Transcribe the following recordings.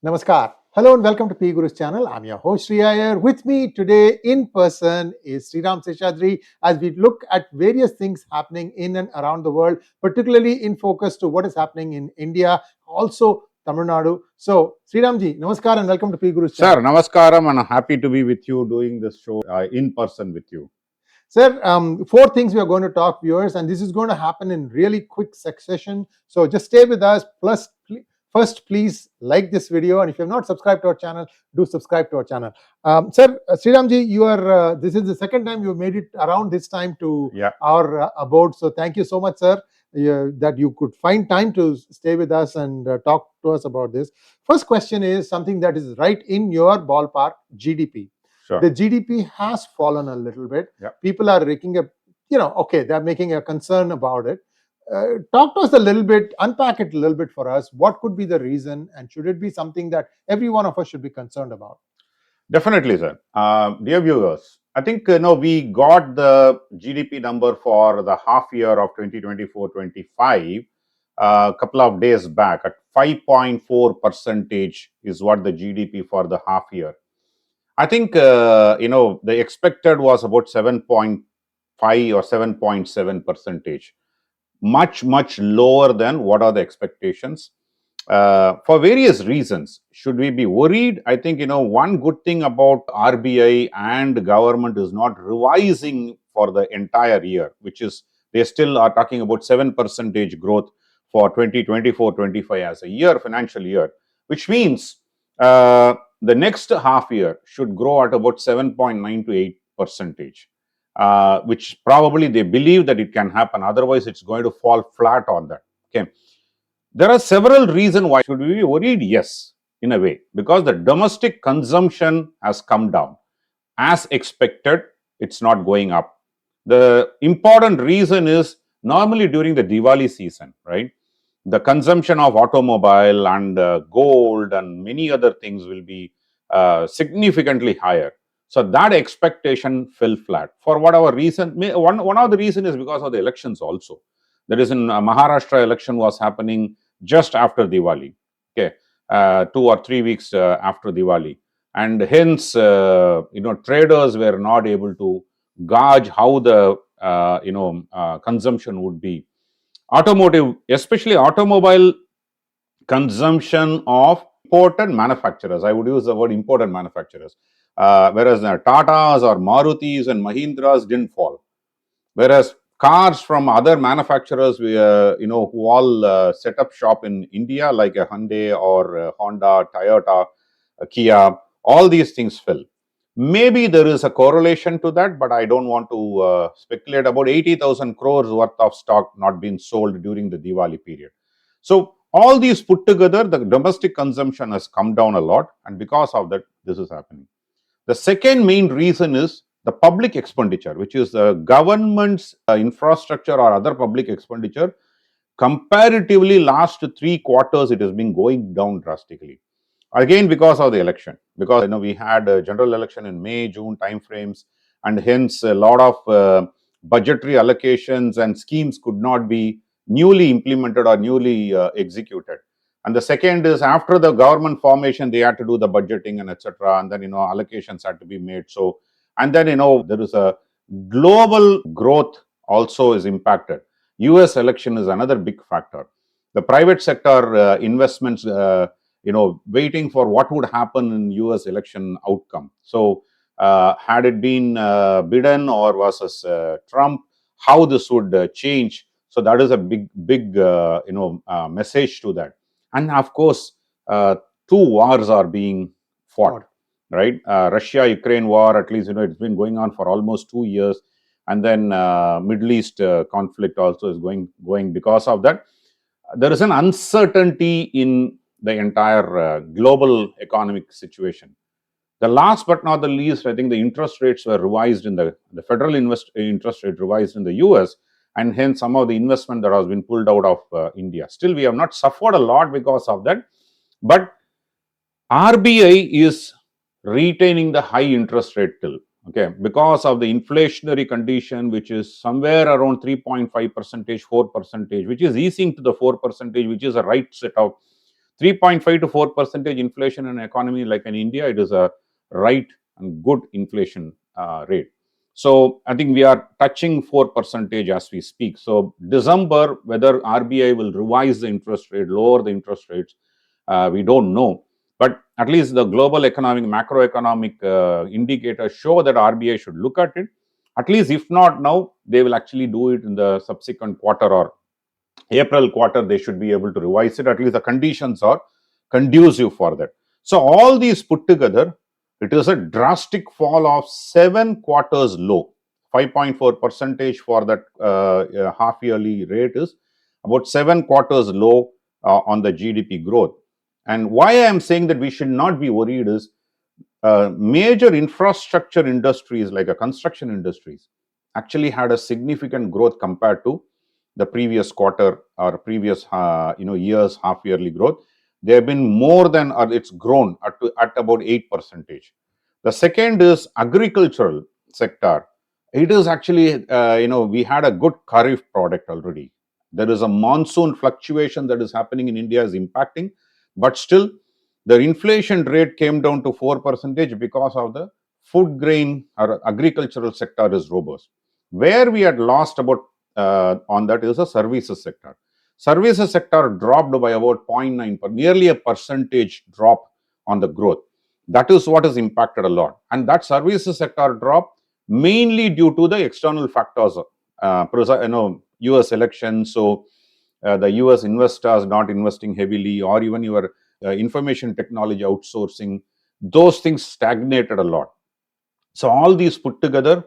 Namaskar. Hello and welcome to PGurus channel. I'm your host Sree Iyer. With me today in person is Sriram Seshadri as we look at various things happening in and around the world, particularly in focus to what is happening in India, also Tamil Nadu. So, Sriramji, Namaskar and welcome to PGurus channel. Sir, Namaskaram, and I'm happy to be with you doing this show in person with you. Sir, four things we are going to talk, viewers, and this is going to happen in really quick succession. So just stay with us. Plus, first, please like this video, and if you have not subscribed to our channel, do subscribe to our channel. Sir, Sriramji, you are. This is the second time you made it around this time to our abode. So thank you so much, sir, that you could find time to stay with us and talk to us about this. First question is something that is right in your ballpark: GDP. Sure. The GDP has fallen a little bit. Yeah. People are making they're making a concern about it. Talk to us a little bit, unpack it a little bit for us. What could be the reason, and should it be something that every one of us should be concerned about? Definitely, sir. Dear viewers, I think we got the GDP number for the half year of 2024-25 a couple of days back at 5.4% is what the GDP for the half year. I think the expected was about 7.5 or 7.7%, much lower than what are the expectations. For various reasons. Should we be worried? I think one good thing about RBI and government is not revising for the entire year, which is they still are talking about 7% growth for 2024-25 as a year, financial year, which means the next half year should grow at about 7.9 to 8%, which probably they believe that it can happen. Otherwise, it's going to fall flat on that. Okay. There are several reasons why should we be worried. Yes, in a way, because the domestic consumption has come down. As expected, it's not going up. The important reason is normally during the Diwali season, right? The consumption of automobile and gold and many other things will be significantly higher. So that expectation fell flat. For whatever reason, one of the reason is because of the elections also. That is in Maharashtra election was happening just after Diwali, okay, 2 or 3 weeks after Diwali. And hence, traders were not able to gauge how the, consumption would be. Automotive, especially automobile consumption of imported manufacturers. I would use the word imported manufacturers. Whereas Tatas or Marutis and Mahindras didn't fall. Whereas cars from other manufacturers, who all set up shop in India, like a Hyundai or Honda, Toyota, Kia, all these things fell. Maybe there is a correlation to that, but I don't want to speculate. About 80,000 crores worth of stock not being sold during the Diwali period. So all these put together, the domestic consumption has come down a lot, and because of that, this is happening. The second main reason is the public expenditure, which is the government's infrastructure or other public expenditure. Comparatively, last 3 quarters, it has been going down drastically. Again, because of the election, because we had a general election in May, June timeframes, and hence a lot of budgetary allocations and schemes could not be newly implemented or newly executed. And the second is after the government formation, they had to do the budgeting and etc. And then allocations had to be made. So, and then there is a global growth also is impacted. US election is another big factor. The private sector investments. Waiting for what would happen in US election outcome. So had it been Biden or versus Trump, how this would change. So that is a big message to that. And of course, 2 wars are being fought, right? Russia-Ukraine war, at least, it's been going on for almost 2 years. And then Middle East conflict also is going because of that. There is an uncertainty in the entire global economic situation. The last but not the least, I think the interest rates were revised in the federal interest rate revised in the US, and hence some of the investment that has been pulled out of India. Still, we have not suffered a lot because of that, but RBI is retaining the high interest rate till, okay, because of the inflationary condition, which is somewhere around 3.5%, 4%, which is easing to the 4%, which is a right set of 3.5 to 4% inflation in an economy like in India, it is a right and good inflation rate. So I think we are touching 4% as we speak. So December, whether RBI will revise the interest rate, lower the interest rates, we don't know. But at least the global economic, macroeconomic indicators show that RBI should look at it. At least if not now, they will actually do it in the subsequent quarter or April quarter, they should be able to revise it. At least the conditions are conducive for that. So all these put together, it is a drastic fall of 7 quarters low. 5.4% for that half yearly rate is about 7 quarters low on the GDP growth. And why I am saying that we should not be worried is major infrastructure industries like construction industries actually had a significant growth compared to the previous quarter or previous years half yearly growth. They have been more than, or it's grown at about 8%. The second is agricultural sector. It is actually we had a good kharif product already. There is a monsoon fluctuation that is happening in India is impacting, but still the inflation rate came down to 4% because of the food grain or agricultural sector is robust. Where we had lost about on that is the services sector. Services sector dropped by about 0.9, nearly a percentage drop on the growth. That is what has impacted a lot. And that services sector drop mainly due to the external factors, US elections. So the US investors not investing heavily, or even your information technology outsourcing, those things stagnated a lot. So all these put together,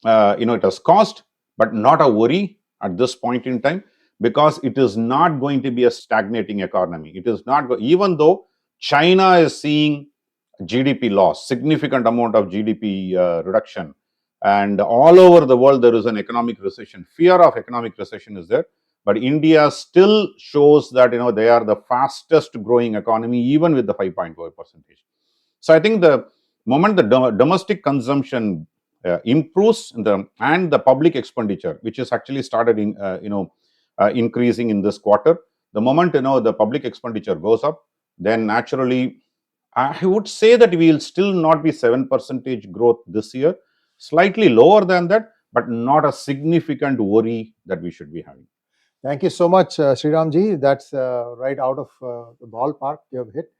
it has cost, but not a worry at this point in time, because it is not going to be a stagnating economy. It is not, even though China is seeing GDP loss, significant amount of GDP reduction, and all over the world there is an economic recession. Fear of economic recession is there, but India still shows that they are the fastest growing economy, even with the 5.4%. So I think the moment the domestic consumption improves and the public expenditure, which is actually started increasing in this quarter, the moment the public expenditure goes up, then naturally I would say that we will still not be 7% growth this year, slightly lower than that, but not a significant worry that we should be having. Thank you so much, Sriram ji. That's right out of the ballpark you have hit.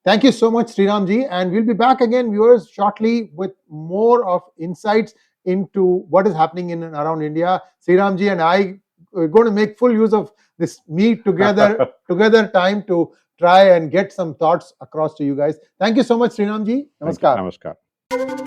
Thank you so much, Sriram ji. And we'll be back again, viewers, shortly with more of insights into what is happening in and around India. Sriram ji and I are going to make full use of this meet together time to try and get some thoughts across to you guys. Thank you so much, Sriram ji. Namaskar. Namaskar.